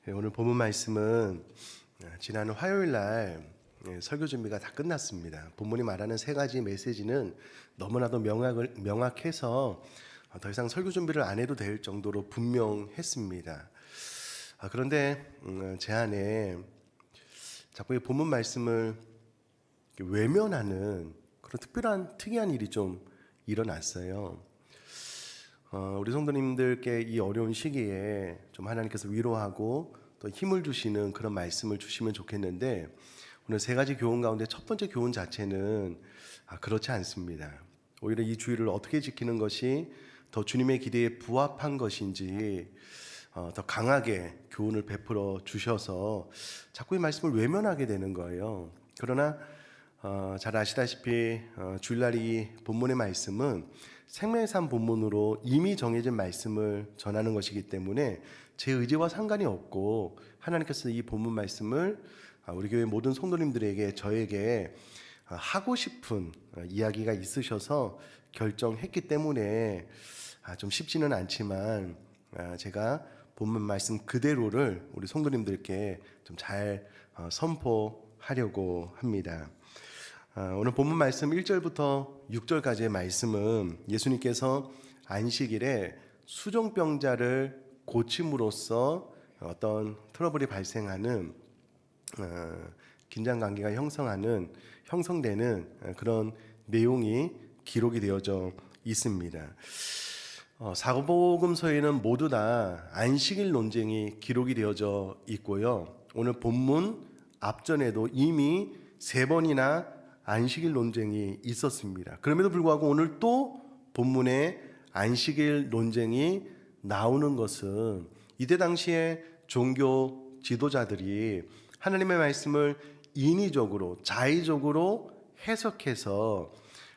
오늘 본문 말씀은 지난 화요일 날 설교 준비가 다 끝났습니다. 본문이 말하는 세 가지 메시지는 너무나도 명확해서 더 이상 설교 준비를 안 해도 될 정도로 분명했습니다. 그런데 제 안에 자꾸 이 본문 말씀을 외면하는 그런 특이한 일이 좀 일어났어요. 우리 성도님들께 이 어려운 시기에 좀 하나님께서 위로하고 또 힘을 주시는 그런 말씀을 주시면 좋겠는데, 오늘 세 가지 교훈 가운데 첫 번째 교훈 자체는 그렇지 않습니다. 오히려 이 주의를 어떻게 지키는 것이 더 주님의 기대에 부합한 것인지 더 강하게 교훈을 베풀어 주셔서 자꾸 이 말씀을 외면하게 되는 거예요. 그러나 잘 아시다시피 주일날 이 본문의 말씀은 생명의 삶 본문으로 이미 정해진 말씀을 전하는 것이기 때문에 제 의지와 상관이 없고, 하나님께서 이 본문 말씀을 우리 교회 모든 성도님들에게, 저에게 하고 싶은 이야기가 있으셔서 결정했기 때문에 좀 쉽지는 않지만 제가 본문 말씀 그대로를 우리 성도님들께 좀 잘 선포하려고 합니다. 오늘 본문 말씀 1절부터 6절까지의 말씀은 예수님께서 안식일에 수종병자를 고침으로써 어떤 트러블이 발생하는 긴장관계가 형성되는 그런 내용이 기록이 되어져 있습니다. 사복음서에는 모두 다 안식일 논쟁이 기록이 되어져 있고요. 오늘 본문 앞전에도 이미 3번이나 안식일 논쟁이 있었습니다. 그럼에도 불구하고 오늘 또 본문에 안식일 논쟁이 나오는 것은 이때 당시에 종교 지도자들이 하나님의 말씀을 인위적으로, 자의적으로 해석해서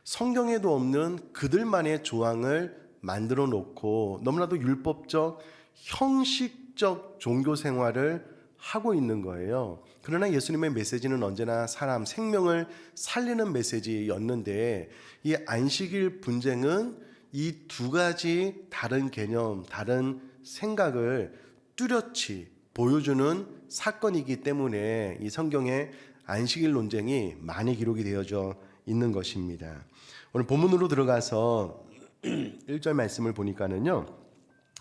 성경에도 없는 그들만의 조항을 만들어 놓고 너무나도 율법적, 형식적 종교 생활을 하고 있는 거예요. 그러나 예수님의 메시지는 언제나 사람 생명을 살리는 메시지였는데, 이 안식일 분쟁은 이 두 가지 다른 개념, 다른 생각을 뚜렷이 보여주는 사건이기 때문에 이 성경에 안식일 논쟁이 많이 기록이 되어져 있는 것입니다. 오늘 본문으로 들어가서 1절 말씀을 보니까는요,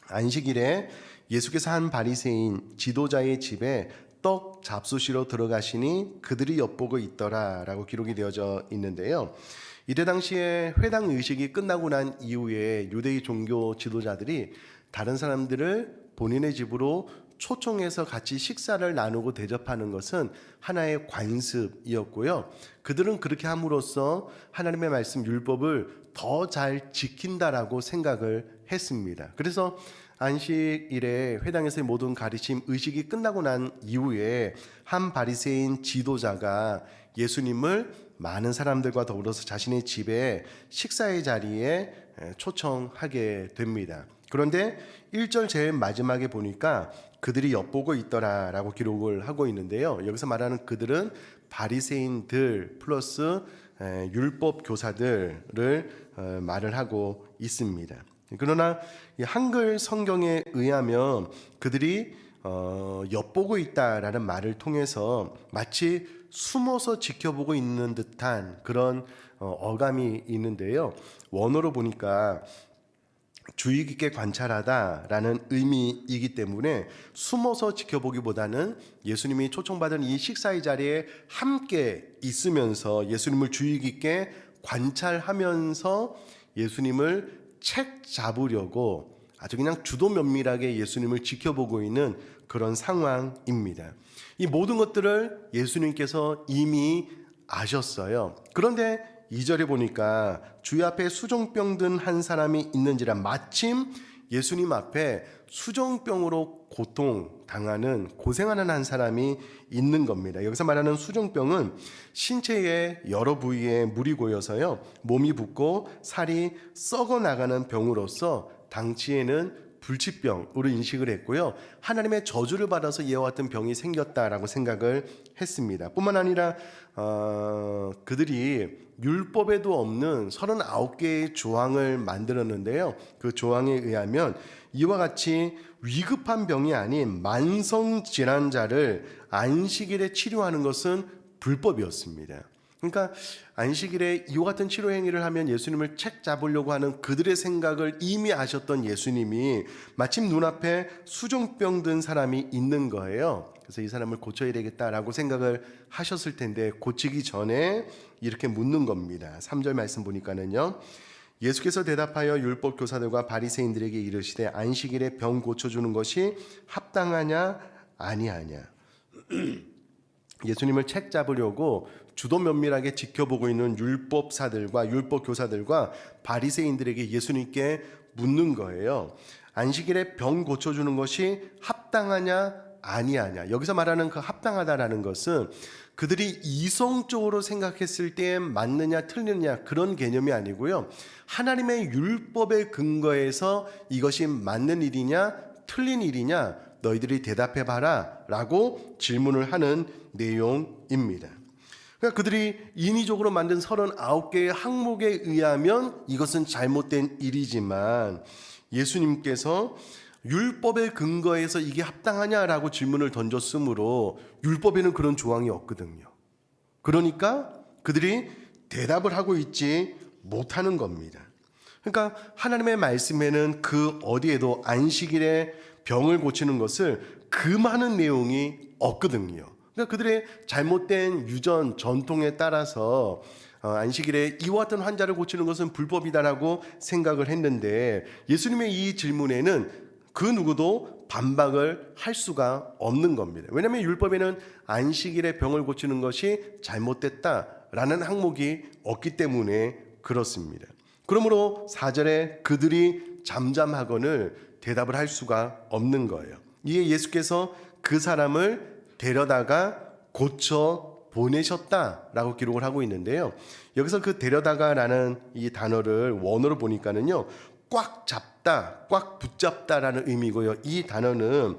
안식일에 예수께서 한 바리새인 지도자의 집에 떡 잡수시러 들어가시니 그들이 엿보고 있더라 라고 기록이 되어져 있는데요, 이때 당시에 회당 의식이 끝나고 난 이후에 유대의 종교 지도자들이 다른 사람들을 본인의 집으로 초청해서 같이 식사를 나누고 대접하는 것은 하나의 관습이었고요. 그들은 그렇게 함으로써 하나님의 말씀 율법을 더 잘 지킨다라고 생각을 했습니다. 그래서 안식일에 회당에서의 모든 가르침 의식이 끝나고 난 이후에 한 바리새인 지도자가 예수님을 많은 사람들과 더불어서 자신의 집에 식사의 자리에 초청하게 됩니다. 그런데 1절 제일 마지막에 보니까 그들이 엿보고 있더라 라고 기록을 하고 있는데요, 여기서 말하는 그들은 바리새인들 플러스 율법 교사들을 말을 하고 있습니다. 그러나 한글 성경에 의하면 그들이 엿보고 있다라는 말을 통해서 마치 숨어서 지켜보고 있는 듯한 그런 어감이 있는데요, 원어로 보니까 주의 깊게 관찰하다라는 의미이기 때문에 숨어서 지켜보기보다는 예수님이 초청받은 이 식사의 자리에 함께 있으면서 예수님을 주의 깊게 관찰하면서 예수님을 책 잡으려고 아주 그냥 주도 면밀하게 예수님을 지켜보고 있는 그런 상황입니다. 이 모든 것들을 예수님께서 이미 아셨어요. 그런데 2절에 보니까 주의 앞에 수종병 든 한 사람이 있는지라, 마침 예수님 앞에 수종병으로 고생하는 한 사람이 있는 겁니다. 여기서 말하는 수종병은 신체의 여러 부위에 물이 고여서요, 몸이 붓고 살이 썩어 나가는 병으로서 당시에는 불치병으로 인식을 했고요. 하나님의 저주를 받아서 이와 같은 병이 생겼다라고 생각을 했습니다. 뿐만 아니라 그들이 율법에도 없는 39개의 조항을 만들었는데요. 그 조항에 의하면 이와 같이 위급한 병이 아닌 만성 질환자를 안식일에 치료하는 것은 불법이었습니다. 그러니까 안식일에 이와 같은 치료 행위를 하면 예수님을 책 잡으려고 하는 그들의 생각을 이미 아셨던 예수님이 마침 눈앞에 수종병 든 사람이 있는 거예요. 그래서 이 사람을 고쳐야 되겠다라고 생각을 하셨을 텐데 고치기 전에 이렇게 묻는 겁니다. 3절 말씀 보니까는요. 예수께서 대답하여 율법 교사들과 바리새인들에게 이르시되 안식일에 병 고쳐주는 것이 합당하냐 아니하냐. 예수님을 책 잡으려고 주도 면밀하게 지켜보고 있는 율법사들과 율법 교사들과 바리새인들에게 예수님께 묻는 거예요. 안식일에 병 고쳐주는 것이 합당하냐 아니하냐. 여기서 말하는 그 합당하다라는 것은 그들이 이성적으로 생각했을 때 맞느냐 틀리느냐 그런 개념이 아니고요. 하나님의 율법의 근거에서 이것이 맞는 일이냐 틀린 일이냐 너희들이 대답해봐라 라고 질문을 하는 내용입니다. 그러니까 그들이 인위적으로 만든 39개의 항목에 의하면 이것은 잘못된 일이지만 예수님께서 율법의 근거에서 이게 합당하냐라고 질문을 던졌으므로 율법에는 그런 조항이 없거든요. 그러니까 그들이 대답을 하고 있지 못하는 겁니다. 그러니까 하나님의 말씀에는 그 어디에도 안식일에 병을 고치는 것을 금하는 내용이 없거든요. 그러니까 그들의 잘못된 유전 전통에 따라서 안식일에 이와 같은 환자를 고치는 것은 불법이다라고 생각을 했는데 예수님의 이 질문에는 그 누구도 반박을 할 수가 없는 겁니다. 왜냐하면 율법에는 안식일에 병을 고치는 것이 잘못됐다라는 항목이 없기 때문에 그렇습니다. 그러므로 4절에 그들이 잠잠하거늘 대답을 할 수가 없는 거예요. 이에 예수께서 그 사람을 데려다가 고쳐 보내셨다라고 기록을 하고 있는데요. 여기서 그 데려다가라는 이 단어를 원어로 보니까는요. 꽉 잡다, 꽉 붙잡다라는 의미고요. 이 단어는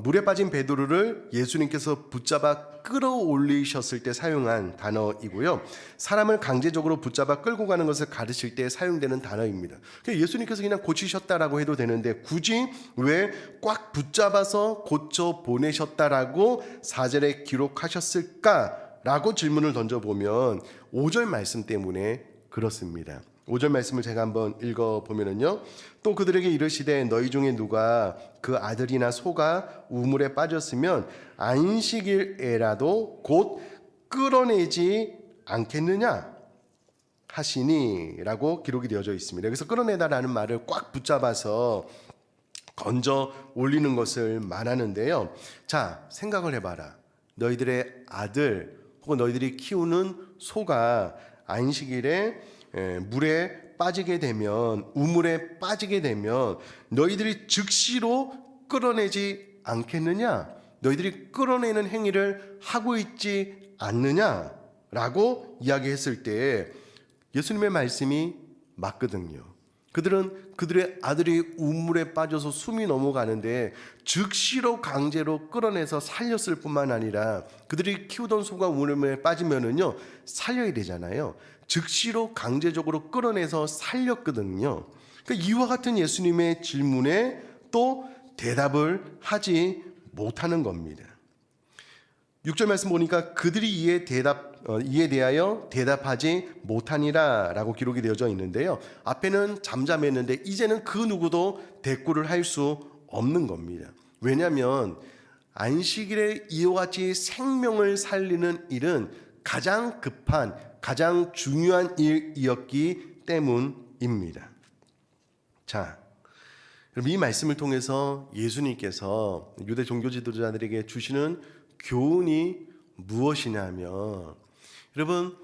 물에 빠진 베드로를 예수님께서 붙잡아 끌어올리셨을 때 사용한 단어이고요. 사람을 강제적으로 붙잡아 끌고 가는 것을 가르칠 때 사용되는 단어입니다. 예수님께서 그냥 고치셨다라고 해도 되는데 굳이 왜 꽉 붙잡아서 고쳐 보내셨다라고 4절에 기록하셨을까라고 질문을 던져보면 5절 말씀 때문에 그렇습니다. 5절 말씀을 제가 한번 읽어보면요. 또 그들에게 이르시되 너희 중에 누가 그 아들이나 소가 우물에 빠졌으면 안식일에라도 곧 끌어내지 않겠느냐 하시니 라고 기록이 되어져 있습니다. 여기서 끌어내다라는 말을 꽉 붙잡아서 건져 올리는 것을 말하는데요. 자, 생각을 해봐라. 너희들의 아들 혹은 너희들이 키우는 소가 안식일에 물에 빠지게 되면 우물에 빠지게 되면 너희들이 즉시로 끌어내지 않겠느냐? 너희들이 끌어내는 행위를 하고 있지 않느냐라고 이야기했을 때 예수님의 말씀이 맞거든요. 그들은 그들의 아들이 우물에 빠져서 숨이 넘어가는데 즉시로 강제로 끌어내서 살렸을 뿐만 아니라 그들이 키우던 소가 우물에 빠지면은요 살려야 되잖아요. 즉시로 강제적으로 끌어내서 살렸거든요. 그러니까 이와 같은 예수님의 질문에 또 대답을 하지 못하는 겁니다. 6절 말씀 보니까 그들이 이에 대하여 대답하지 못하니라 라고 기록이 되어져 있는데요. 앞에는 잠잠했는데 이제는 그 누구도 대꾸를 할 수 없는 겁니다. 왜냐하면 안식일에 이와 같이 생명을 살리는 일은 가장 급한 가장 중요한 일이었기 때문입니다. 자, 그럼 이 말씀을 통해서 예수님께서 유대 종교 지도자들에게 주시는 교훈이 무엇이냐면, 여러분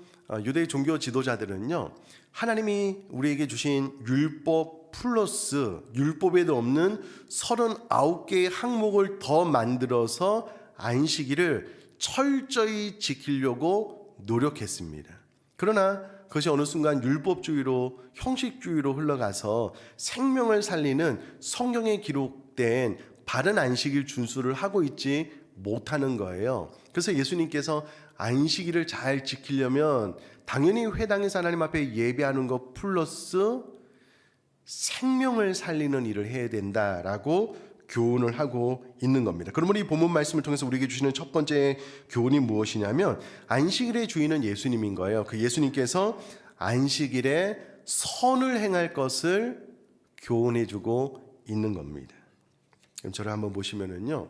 유대 종교 지도자들은요 하나님이 우리에게 주신 율법 플러스 율법에도 없는 39개의 항목을 더 만들어서 안식일을 철저히 지키려고 노력했습니다. 그러나 그것이 어느 순간 율법주의로 형식주의로 흘러가서 생명을 살리는 성경에 기록된 바른 안식일 준수를 하고 있지 못하는 거예요. 그래서 예수님께서 안식일을 잘 지키려면 당연히 회당에서 하나님 앞에 예배하는 것 플러스 생명을 살리는 일을 해야 된다라고 교훈을 하고 있는 겁니다. 그러므로 이 본문 말씀을 통해서 우리에게 주시는 첫 번째 교훈이 무엇이냐면 안식일의 주인은 예수님인 거예요. 그 예수님께서 안식일에 선을 행할 것을 교훈해 주고 있는 겁니다. 그럼 저를 한번 보시면은요,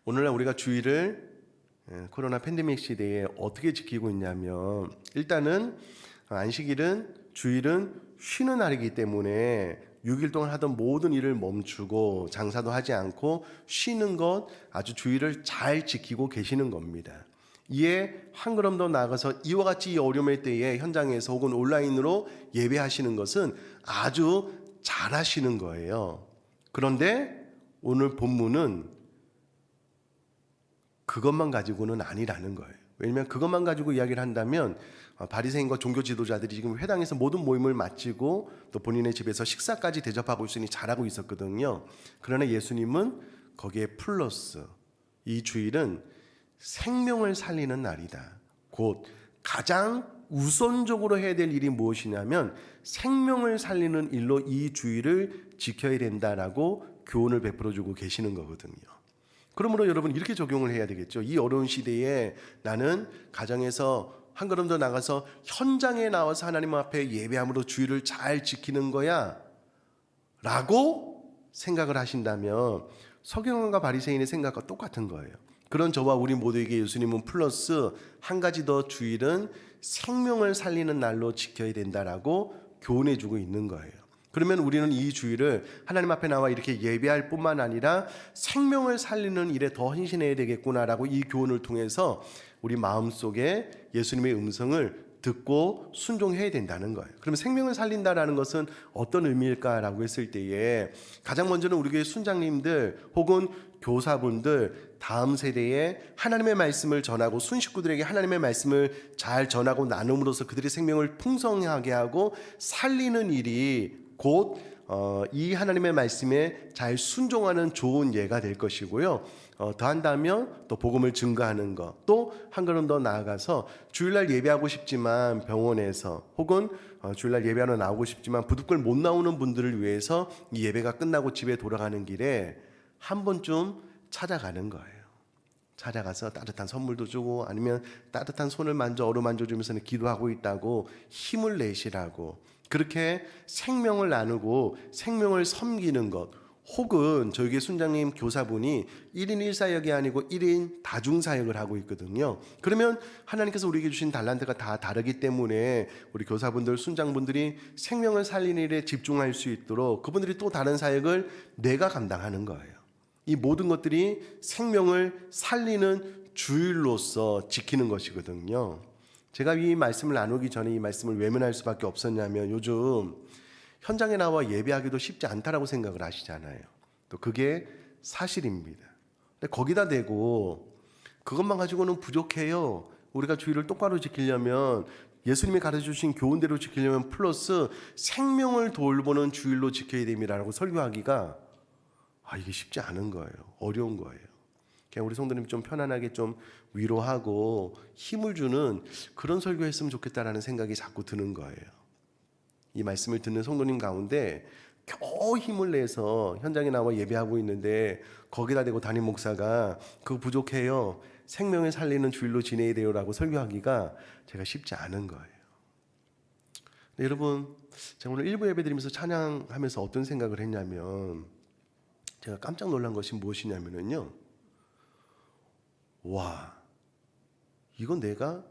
오늘날 우리가 주일을 코로나 팬데믹 시대에 어떻게 지키고 있냐면, 일단은 안식일은 주일은 쉬는 날이기 때문에 6일 동안 하던 모든 일을 멈추고 장사도 하지 않고 쉬는 것, 아주 주일을 잘 지키고 계시는 겁니다. 이에 한 걸음 더 나아가서 이와 같이 이 어려움의 때에 현장에서 혹은 온라인으로 예배하시는 것은 아주 잘하시는 거예요. 그런데 오늘 본문은 그것만 가지고는 아니라는 거예요. 왜냐하면 그것만 가지고 이야기를 한다면 바리새인과 종교 지도자들이 지금 회당에서 모든 모임을 마치고 또 본인의 집에서 식사까지 대접하고 있으니 잘하고 있었거든요. 그러나 예수님은 거기에 플러스 이 주일은 생명을 살리는 날이다. 곧 가장 우선적으로 해야 될 일이 무엇이냐면 생명을 살리는 일로 이 주일을 지켜야 된다라고 교훈을 베풀어주고 계시는 거거든요. 그러므로 여러분 이렇게 적용을 해야 되겠죠. 이 어려운 시대에 나는 가정에서 한 걸음 더 나가서 현장에 나와서 하나님 앞에 예배함으로 주일을 잘 지키는 거야 라고 생각을 하신다면 서기관과 바리새인의 생각과 똑같은 거예요. 그런 저와 우리 모두에게 예수님은 플러스 한 가지 더 주일은 생명을 살리는 날로 지켜야 된다라고 교훈해 주고 있는 거예요. 그러면 우리는 이 주일을 하나님 앞에 나와 이렇게 예배할 뿐만 아니라 생명을 살리는 일에 더 헌신해야 되겠구나라고 이 교훈을 통해서 우리 마음속에 예수님의 음성을 듣고 순종해야 된다는 거예요. 그러면 생명을 살린다라는 것은 어떤 의미일까라고 했을 때에 가장 먼저는 우리 교회 순장님들 혹은 교사분들 다음 세대에 하나님의 말씀을 전하고 순식구들에게 하나님의 말씀을 잘 전하고 나눔으로써 그들의 생명을 풍성하게 하고 살리는 일이 곧 이 하나님의 말씀에 잘 순종하는 좋은 예가 될 것이고요. 더한다면 또 복음을 증거하는 것, 또 한 걸음 더 나아가서 주일날 예배하고 싶지만 병원에서 혹은 주일날 예배하러 나오고 싶지만 부득불 못 나오는 분들을 위해서 이 예배가 끝나고 집에 돌아가는 길에 한 번쯤 찾아가는 거예요. 찾아가서 따뜻한 선물도 주고 아니면 따뜻한 손을 만져 어루만져 주면서는 기도하고 있다고 힘을 내시라고, 그렇게 생명을 나누고 생명을 섬기는 것, 혹은 저희 순장님 교사분이 1인 1사역이 아니고 1인 다중사역을 하고 있거든요. 그러면 하나님께서 우리에게 주신 달란트가 다 다르기 때문에 우리 교사분들, 순장분들이 생명을 살리는 일에 집중할 수 있도록 그분들이 또 다른 사역을 내가 감당하는 거예요. 이 모든 것들이 생명을 살리는 주일로서 지키는 것이거든요. 제가 이 말씀을 나누기 전에 이 말씀을 외면할 수밖에 없었냐면 요즘 현장에 나와 예배하기도 쉽지 않다라고 생각을 하시잖아요. 또 그게 사실입니다. 근데 거기다 대고 그것만 가지고는 부족해요. 우리가 주일을 똑바로 지키려면, 예수님이 가르쳐주신 교훈대로 지키려면 플러스 생명을 돌보는 주일로 지켜야 됩니다라고 설교하기가 이게 쉽지 않은 거예요. 어려운 거예요. 그냥 우리 성도님 좀 편안하게 좀 위로하고 힘을 주는 그런 설교했으면 좋겠다라는 생각이 자꾸 드는 거예요. 이 말씀을 듣는 성도님 가운데 겨우 힘을 내서 현장에 나와 예배하고 있는데 거기다 대고 담임 목사가 그거 부족해요, 생명을 살리는 주일로 지내야 돼요라고 설교하기가 제가 쉽지 않은 거예요. 근데 여러분, 제가 오늘 일부 예배 드리면서 찬양하면서 어떤 생각을 했냐면, 제가 깜짝 놀란 것이 무엇이냐면요, 와, 이건 내가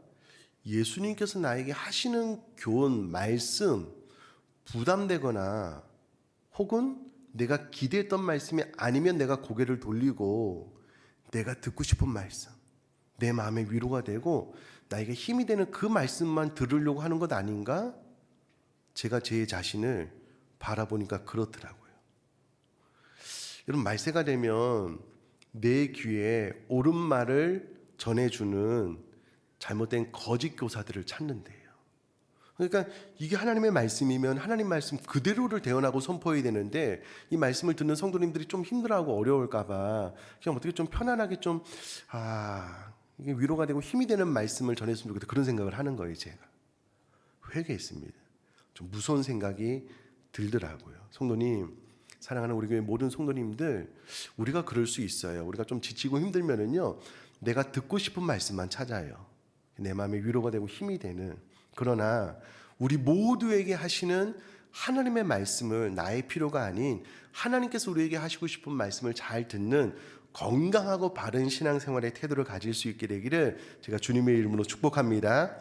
예수님께서 나에게 하시는 교훈, 말씀 부담되거나 혹은 내가 기대했던 말씀이 아니면 내가 고개를 돌리고 내가 듣고 싶은 말씀, 내 마음에 위로가 되고 나에게 힘이 되는 그 말씀만 들으려고 하는 것 아닌가? 제가 제 자신을 바라보니까 그렇더라고요. 여러분, 말세가 되면 내 귀에 옳은 말을 전해주는 잘못된 거짓 교사들을 찾는데요. 그러니까 이게 하나님의 말씀이면 하나님 말씀 그대로를 대언하고 선포해야 되는데 이 말씀을 듣는 성도님들이 좀 힘들어하고 어려울까 봐 그냥 어떻게 좀 편안하게 좀 이게 위로가 되고 힘이 되는 말씀을 전했으면 좋겠다 그런 생각을 하는 거예요. 제가 회개했습니다. 좀 무서운 생각이 들더라고요. 성도님, 사랑하는 우리 교회 모든 성도님들, 우리가 그럴 수 있어요. 우리가 좀 지치고 힘들면은요, 내가 듣고 싶은 말씀만 찾아요. 내 마음에 위로가 되고 힘이 되는. 그러나 우리 모두에게 하시는 하나님의 말씀을 나의 필요가 아닌 하나님께서 우리에게 하시고 싶은 말씀을 잘 듣는 건강하고 바른 신앙생활의 태도를 가질 수 있게 되기를 제가 주님의 이름으로 축복합니다.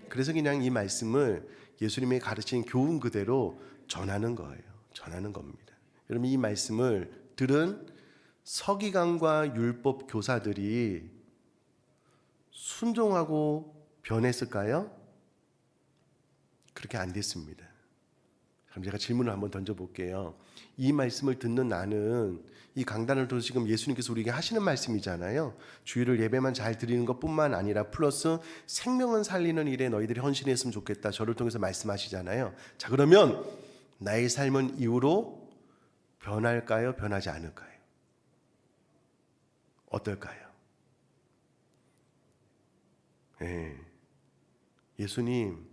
그래서 그냥 이 말씀을 예수님이 가르친 교훈 그대로 전하는 거예요. 전하는 겁니다. 여러분, 이 말씀을 들은 서기관과 율법 교사들이 순종하고 변했을까요? 그렇게 안 됐습니다. 그럼 제가 질문을 한번 던져볼게요. 이 말씀을 듣는 나는 이 강단을 통해서 지금 예수님께서 우리에게 하시는 말씀이잖아요. 주일을 예배만 잘 드리는 것뿐만 아니라 플러스 생명은 살리는 일에 너희들이 헌신했으면 좋겠다. 저를 통해서 말씀하시잖아요. 자, 그러면 나의 삶은 이후로 변할까요? 변하지 않을까요? 어떨까요? 예수님,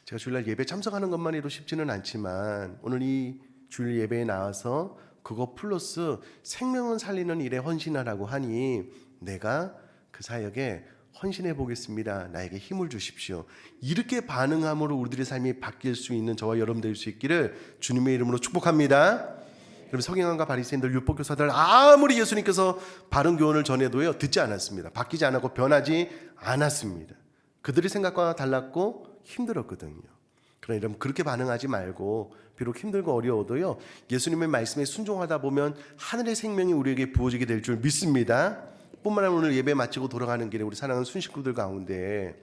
제가 주일날 예배 참석하는 것만 해도 쉽지는 않지만 오늘 이 주일 예배에 나와서 그거 플러스 생명은 살리는 일에 헌신하라고 하니 내가 그 사역에 헌신해 보겠습니다. 나에게 힘을 주십시오. 이렇게 반응함으로 우리들의 삶이 바뀔 수 있는 저와 여러분 될 수 있기를 주님의 이름으로 축복합니다. 여러분, 서기관과 바리새인들, 율법교사들 아무리 예수님께서 바른 교훈을 전해도요 듣지 않았습니다. 바뀌지 않았고 변하지 않았습니다. 그들의 생각과 달랐고 힘들었거든요. 그러나 여러분, 그렇게 반응하지 말고 비록 힘들고 어려워도요 예수님의 말씀에 순종하다 보면 하늘의 생명이 우리에게 부어지게 될 줄 믿습니다. 뿐만 아니라 오늘 예배 마치고 돌아가는 길에 우리 사랑하는 순식구들 가운데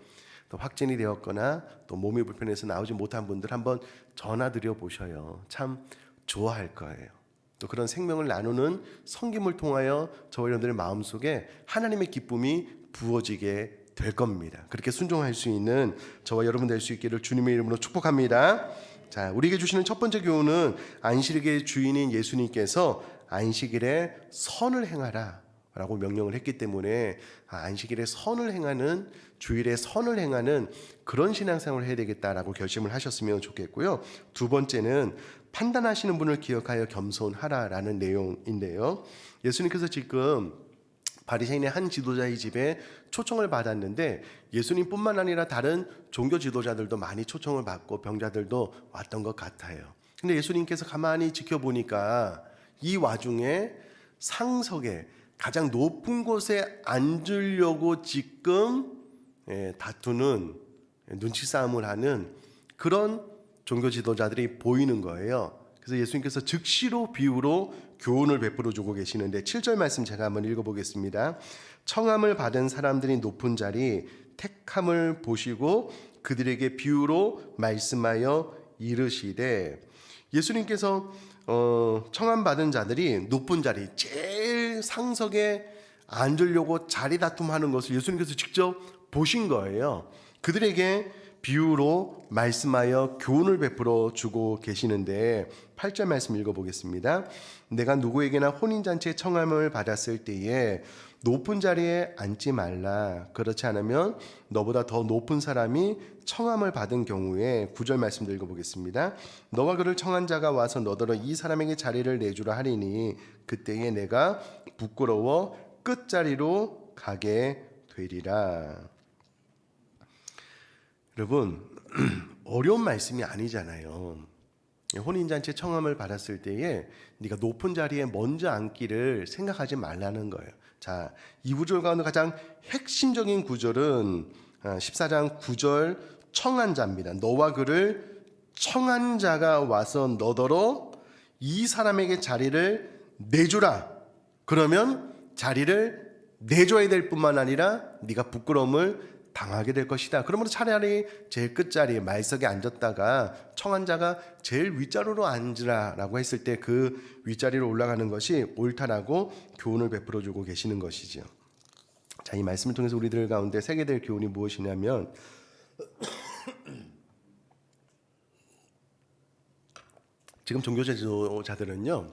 또 확진이 되었거나 또 몸이 불편해서 나오지 못한 분들 한번 전화드려 보셔요. 참 좋아할 거예요. 또 그런 생명을 나누는 섬김을 통하여 저와 여러분들의 마음속에 하나님의 기쁨이 부어지게 될 겁니다. 그렇게 순종할 수 있는 저와 여러분 될 수 있기를 주님의 이름으로 축복합니다. 자, 우리에게 주시는 첫 번째 교훈은 안식일의 주인인 예수님께서 안식일에 선을 행하라 라고 명령을 했기 때문에 안식일에 선을 행하는, 주일에 선을 행하는 그런 신앙생활을 해야 되겠다라고 결심을 하셨으면 좋겠고요. 두 번째는 판단하시는 분을 기억하여 겸손하라라는 내용인데요. 예수님께서 지금 바리새인의 한 지도자의 집에 초청을 받았는데 예수님뿐만 아니라 다른 종교 지도자들도 많이 초청을 받고 병자들도 왔던 것 같아요. 근데 예수님께서 가만히 지켜보니까 이 와중에 상석에 가장 높은 곳에 앉으려고 지금 다투는, 눈치 싸움을 하는 그런 종교 지도자들이 보이는 거예요. 그래서 예수님께서 즉시로 비유로 교훈을 베풀어 주고 계시는데 7절 말씀 제가 한번 읽어보겠습니다. 청함을 받은 사람들이 높은 자리 택함을 보시고 그들에게 비유로 말씀하여 이르시되, 예수님께서 청함 받은 자들이 높은 자리 제일 상석에 앉으려고 자리 다툼하는 것을 예수님께서 직접 보신 거예요. 그들에게 비유로 말씀하여 교훈을 베풀어 주고 계시는데 8절 말씀 읽어보겠습니다. 내가 누구에게나 혼인잔치에 청함을 받았을 때에 높은 자리에 앉지 말라. 그렇지 않으면 너보다 더 높은 사람이 청함을 받은 경우에 9절 말씀도 읽어보겠습니다. 너와 그를 청한 자가 와서 너더러 이 사람에게 자리를 내주라 하리니 그때에 내가 부끄러워 끝자리로 가게 되리라. 여러분, 어려운 말씀이 아니잖아요. 혼인잔치에 청함을 받았을 때에 네가 높은 자리에 먼저 앉기를 생각하지 말라는 거예요. 자, 이 구절 가운데 가장 핵심적인 구절은 14장 9절 청한 자입니다. 너와 그를 청한 자가 와서 너더러 이 사람에게 자리를 내주라. 그러면 자리를 내줘야 될 뿐만 아니라 네가 부끄러움을 당하게 될 것이다. 그러므로 차라리 제일 끝자리에 말석에 앉았다가 청한 자가 제일 윗자리로 앉으라라고 했을 때 그 윗자리로 올라가는 것이 옳다라고 교훈을 베풀어 주고 계시는 것이죠. 자, 이 말씀을 통해서 우리들 가운데 새게 될 교훈이 무엇이냐면 지금 종교 지도자들은요,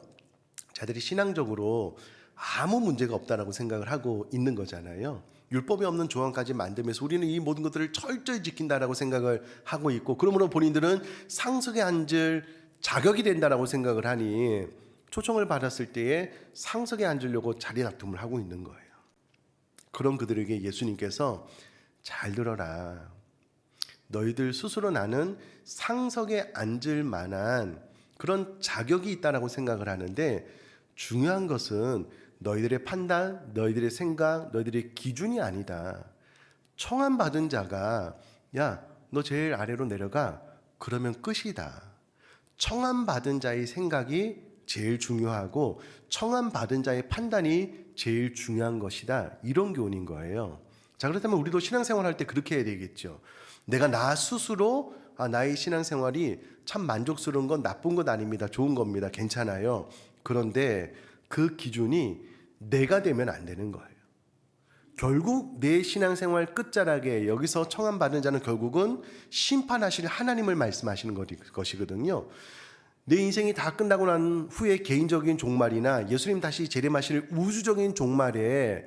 자들이 신앙적으로 아무 문제가 없다라고 생각을 하고 있는 거잖아요. 율법이 없는 조항까지 만들면서 우리는 이 모든 것들을 철저히 지킨다라고 생각을 하고 있고, 그러므로 본인들은 상석에 앉을 자격이 된다라고 생각을 하니 초청을 받았을 때에 상석에 앉으려고 자리 다툼을 하고 있는 거예요. 그런 그들에게 예수님께서 잘 들어라. 너희들 스스로 나는 상석에 앉을 만한 그런 자격이 있다라고 생각을 하는데, 중요한 것은 너희들의 판단, 너희들의 생각, 너희들의 기준이 아니다. 청함 받은 자가 야, 너 제일 아래로 내려가. 그러면 끝이다. 청함 받은 자의 생각이 제일 중요하고 청함 받은 자의 판단이 제일 중요한 것이다. 이런 교훈인 거예요. 자, 그렇다면 우리도 신앙생활 할 때 그렇게 해야 되겠죠. 내가 나 스스로 나의 신앙생활이 참 만족스러운 건 나쁜 것 아닙니다. 좋은 겁니다. 괜찮아요. 그런데 그 기준이 내가 되면 안 되는 거예요. 결국 내 신앙생활 끝자락에 여기서 청함받은 자는 결국은 심판하실 하나님을 말씀하시는 것이거든요. 내 인생이 다 끝나고 난 후에 개인적인 종말이나 예수님 다시 재림하실 우주적인 종말에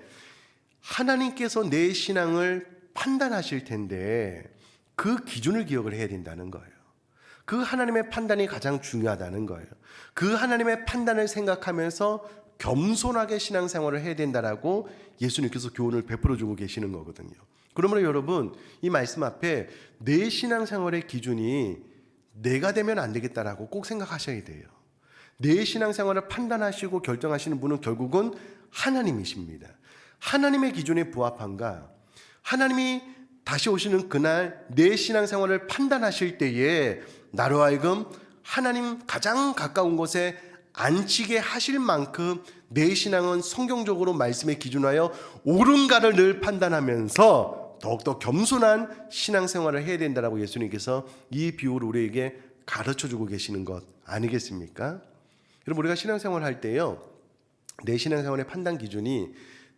하나님께서 내 신앙을 판단하실 텐데 그 기준을 기억을 해야 된다는 거예요. 그 하나님의 판단이 가장 중요하다는 거예요. 그 하나님의 판단을 생각하면서 겸손하게 신앙생활을 해야 된다라고 예수님께서 교훈을 베풀어주고 계시는 거거든요. 그러므로 여러분, 이 말씀 앞에 내 신앙생활의 기준이 내가 되면 안 되겠다라고 꼭 생각하셔야 돼요. 내 신앙생활을 판단하시고 결정하시는 분은 결국은 하나님이십니다. 하나님의 기준에 부합한가? 하나님이 다시 오시는 그날 내 신앙생활을 판단하실 때에 나로 하여금 하나님 가장 가까운 곳에 앉히게 하실 만큼 내 신앙은 성경적으로 말씀에 기준하여 옳은가를 늘 판단하면서 더욱더 겸손한 신앙생활을 해야 된다라고 예수님께서 이 비유를 우리에게 가르쳐주고 계시는 것 아니겠습니까? 여러분, 우리가 신앙생활 할 때요, 내 신앙생활의 판단 기준이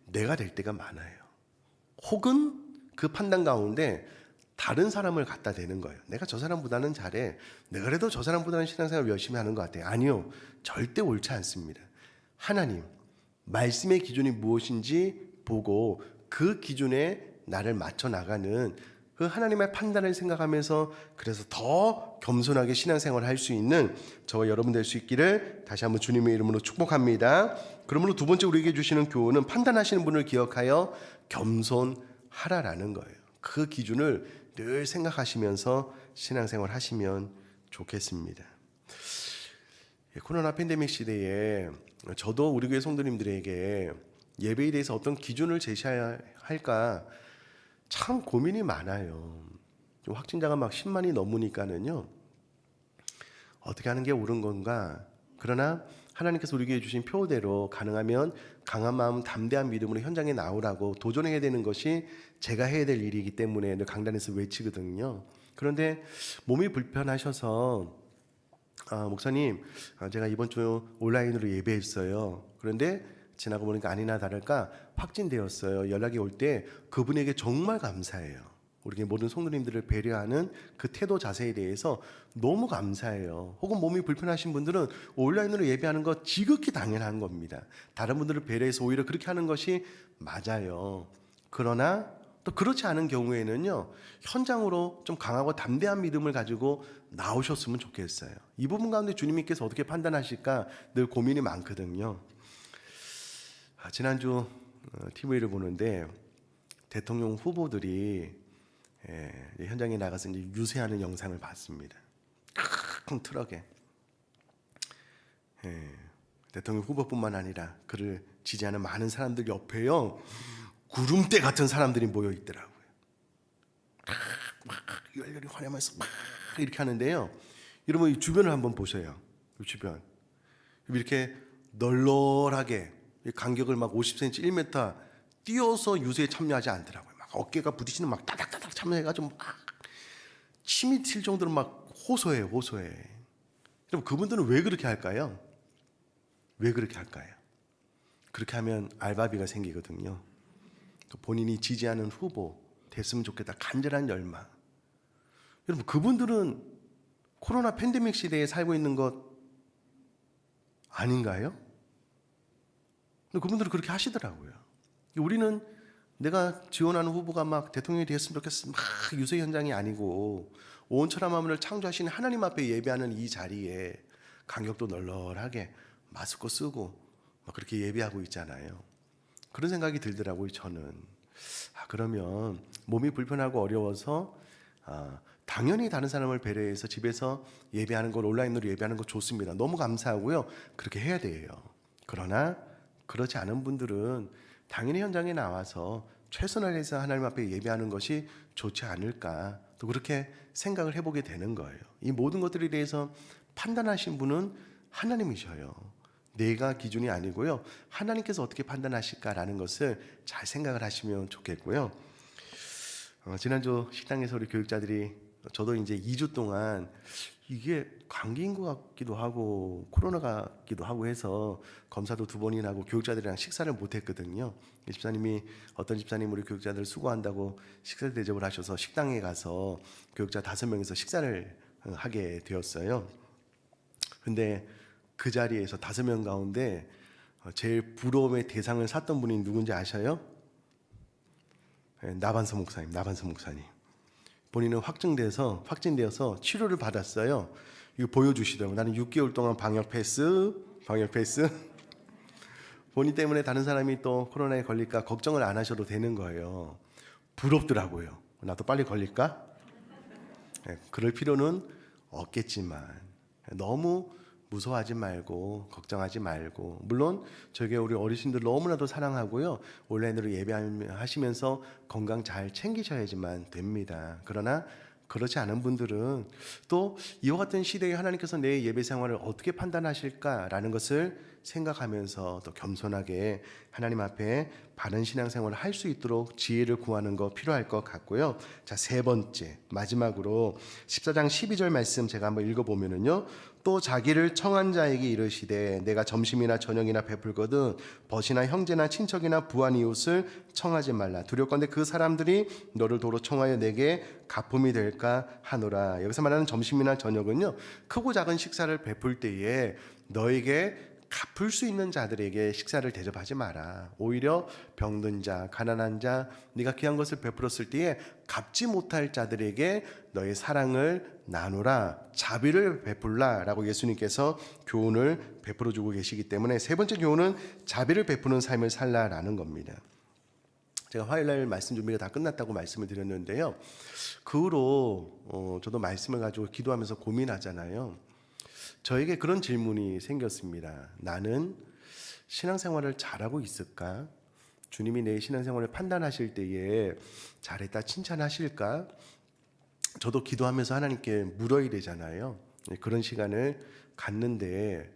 내가 될 때가 많아요. 혹은 그 판단 가운데 다른 사람을 갖다 대는 거예요. 내가 저 사람보다는 잘해. 내가 그래도 저 사람보다는 신앙생활 열심히 하는 것 같아요. 아니요. 절대 옳지 않습니다. 하나님, 말씀의 기준이 무엇인지 보고 그 기준에 나를 맞춰 나가는 그 하나님의 판단을 생각하면서 그래서 더 겸손하게 신앙생활을 할 수 있는 저와 여러분 될 수 있기를 다시 한번 주님의 이름으로 축복합니다. 그러므로 두 번째 우리에게 주시는 교훈은 판단하시는 분을 기억하여 겸손하라라는 거예요. 그 기준을 늘 생각하시면서 신앙생활 하시면 좋겠습니다. 코로나 팬데믹 시대에 저도 우리 교회 성도님들에게 예배에 대해서 어떤 기준을 제시해야 할까 참 고민이 많아요. 확진자가 막 10만이 넘으니까는요, 어떻게 하는 게 옳은 건가? 그러나 하나님께서 우리에게 주신 표대로 가능하면 강한 마음, 담대한 믿음으로 현장에 나오라고 도전해야 되는 것이 제가 해야 될 일이기 때문에 늘 강단에서 외치거든요. 그런데 몸이 불편하셔서 목사님, 제가 이번 주 온라인으로 예배했어요. 그런데 지나고 보니까 아니나 다를까 확진되었어요. 연락이 올 때 그분에게 정말 감사해요. 우리 모든 성도님들을 배려하는 그 태도 자세에 대해서 너무 감사해요. 혹은 몸이 불편하신 분들은 온라인으로 예배하는 거 지극히 당연한 겁니다. 다른 분들을 배려해서 오히려 그렇게 하는 것이 맞아요. 그러나 또 그렇지 않은 경우에는요, 현장으로 좀 강하고 담대한 믿음을 가지고 나오셨으면 좋겠어요. 이 부분 가운데 주님께서 어떻게 판단하실까 늘 고민이 많거든요. 지난주 TV를 보는데 대통령 후보들이 현장에 나가서 이제 유세하는 영상을 봤습니다. 큰 트럭에 대통령 후보뿐만 아니라 그를 지지하는 많은 사람들 옆에요, 구름대 같은 사람들이 모여 있더라고요. 막 열렬히 환영하면서 막 이렇게 하는데요. 여러분, 이 주변을 한번 보세요. 이 주변 이렇게 널널하게 간격을 막 50cm, 1m 뛰어서 유세에 참여하지 않더라고요. 막 어깨가 부딪히는 막 따닥따닥 참여해가지고 막 침이 튈 정도로 막 호소해. 그럼 그분들은 왜 그렇게 할까요? 왜 그렇게 할까요? 그렇게 하면 알바비가 생기거든요. 또 본인이 지지하는 후보 됐으면 좋겠다, 간절한 열망. 여러분, 그분들은 코로나 팬데믹 시대에 살고 있는 것 아닌가요? 근데 그분들은 그렇게 하시더라고요. 우리는 내가 지원하는 후보가 막 대통령이 되었으면 좋겠어 막 유세 현장이 아니고 온 천하 만물을 창조하신 하나님 앞에 예배하는 이 자리에 간격도 널널하게 마스크 쓰고 막 그렇게 예배하고 있잖아요. 그런 생각이 들더라고요. 저는 그러면 몸이 불편하고 어려워서 당연히 다른 사람을 배려해서 집에서 예배하는 걸 온라인으로 예배하는 거 좋습니다. 너무 감사하고요. 그렇게 해야 돼요. 그러나 그렇지 않은 분들은 당연히 현장에 나와서 최선을 다해서 하나님 앞에 예배하는 것이 좋지 않을까 또 그렇게 생각을 해보게 되는 거예요. 이 모든 것들에 대해서 판단하신 분은 하나님이셔요. 내가 기준이 아니고요. 하나님께서 어떻게 판단하실까라는 것을 잘 생각을 하시면 좋겠고요. 지난주 식당에서 우리 교육자들이 저도 이제 2주 동안 이게 감기인 것 같기도 하고 코로나 같기도 하고 해서 검사도 2번이나 하고 교육자들이랑 식사를 못 했거든요. 집사님이 어떤 집사님 우리 교육자들 수고한다고 식사 대접을 하셔서 식당에 가서 교육자 5명이서 식사를 하게 되었어요. 근데 그 자리에서 5명 가운데 제일 부러움의 대상을 샀던 분이 누군지 아셔요? 나반서 목사님. 본인은 확진되어서 치료를 받았어요. 이거 보여주시더라고요. 나는 6개월 동안 방역 패스. 본인 때문에 다른 사람이 또 코로나에 걸릴까 걱정을 안 하셔도 되는 거예요. 부럽더라고요. 나도 빨리 걸릴까? 그럴 필요는 없겠지만 너무 무서워하지 말고 걱정하지 말고 물론 저게 우리 어르신들 너무나도 사랑하고요. 온라인으로 예배하시면서 건강 잘 챙기셔야지만 됩니다. 그러나 그렇지 않은 분들은 또 이와 같은 시대에 하나님께서 내 예배 생활을 어떻게 판단하실까라는 것을 생각하면서 또 겸손하게 하나님 앞에 바른 신앙생활을 할 수 있도록 지혜를 구하는 거 필요할 것 같고요. 자, 3번째 마지막으로 14장 12절 말씀 제가 한번 읽어보면은요. 또 자기를 청한 자에게 이르시되 내가 점심이나 저녁이나 베풀거든 벗이나 형제나 친척이나 부한 이웃을 청하지 말라. 두렵건대 그 사람들이 너를 도로 청하여 내게 가품이 될까 하노라. 여기서 말하는 점심이나 저녁은요. 크고 작은 식사를 베풀 때에 너에게 갚을 수 있는 자들에게 식사를 대접하지 마라. 오히려 병든 자, 가난한 자, 네가 귀한 것을 베풀었을 때에 갚지 못할 자들에게 너의 사랑을 나누라. 자비를 베풀라라고 예수님께서 교훈을 베풀어 주고 계시기 때문에 3번째 교훈은 자비를 베푸는 삶을 살라라는 겁니다. 제가 화요일날 말씀 준비가 다 끝났다고 말씀을 드렸는데요. 그 후로 저도 말씀을 가지고 기도하면서 고민하잖아요. 저에게 그런 질문이 생겼습니다. 나는 신앙생활을 잘하고 있을까? 주님이 내 신앙생활을 판단하실 때에 잘했다 칭찬하실까? 저도 기도하면서 하나님께 물어야 되잖아요. 그런 시간을 갖는데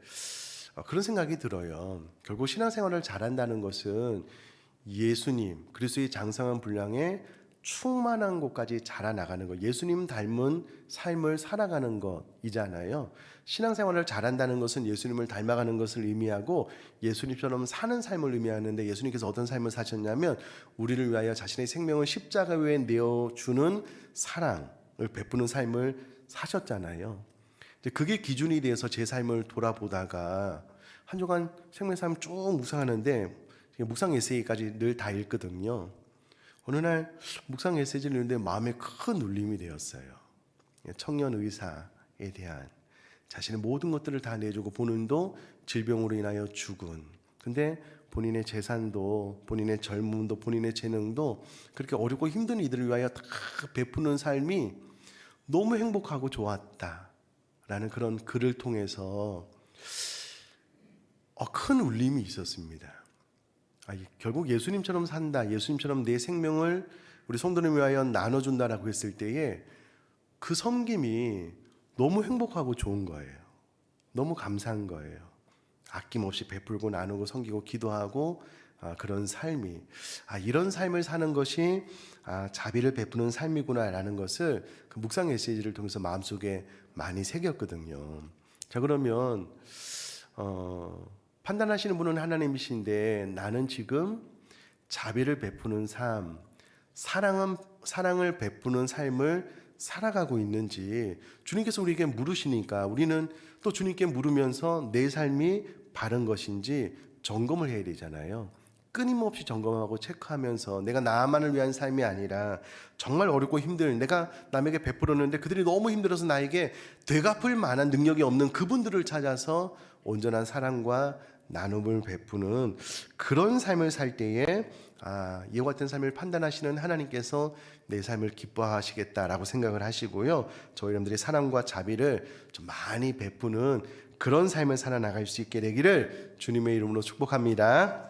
그런 생각이 들어요. 결국 신앙생활을 잘한다는 것은 예수님, 그리스도의 장성한 분량에 충만한 곳까지 자라나가는 것, 예수님 닮은 삶을 살아가는 것이잖아요. 신앙생활을 잘한다는 것은 예수님을 닮아가는 것을 의미하고 예수님처럼 사는 삶을 의미하는데 예수님께서 어떤 삶을 사셨냐면 우리를 위하여 자신의 생명을 십자가 위에 내어주는 사랑을 베푸는 삶을 사셨잖아요. 그게 기준이 돼서 제 삶을 돌아보다가 한 주간 생명 삶 쭉 묵상하는데 묵상 에세이까지 늘 다 읽거든요. 어느 날 묵상 에세이를 읽는데 마음에 큰 울림이 되었어요. 청년 의사에 대한 자신의 모든 것들을 다 내주고 본인도 질병으로 인하여 죽은 근데 본인의 재산도 본인의 젊음도 본인의 재능도 그렇게 어렵고 힘든 이들을 위하여 다 베푸는 삶이 너무 행복하고 좋았다라는 그런 글을 통해서 큰 울림이 있었습니다. 결국 예수님처럼 산다, 예수님처럼 내 생명을 우리 성도를 위하여 나눠준다라고 했을 때에 그 섬김이 너무 행복하고 좋은 거예요. 너무 감사한 거예요. 아낌없이 베풀고 나누고 섬기고 기도하고 그런 삶이 이런 삶을 사는 것이 자비를 베푸는 삶이구나라는 것을 그 묵상 메시지를 통해서 마음속에 많이 새겼거든요. 자, 그러면 판단하시는 분은 하나님이신데 나는 지금 자비를 베푸는 삶, 사랑을 베푸는 삶을 살아가고 있는지 주님께서 우리에게 물으시니까 우리는 또 주님께 물으면서 내 삶이 바른 것인지 점검을 해야 되잖아요. 끊임없이 점검하고 체크하면서 내가 나만을 위한 삶이 아니라 정말 어렵고 힘든, 내가 남에게 베풀었는데 그들이 너무 힘들어서 나에게 되갚을 만한 능력이 없는 그분들을 찾아서 온전한 사랑과 나눔을 베푸는 그런 삶을 살 때에 이와 같은 삶을 판단하시는 하나님께서 내 삶을 기뻐하시겠다라고 생각을 하시고요, 저희 여러분들이 사랑과 자비를 좀 많이 베푸는 그런 삶을 살아나갈 수 있게 되기를 주님의 이름으로 축복합니다.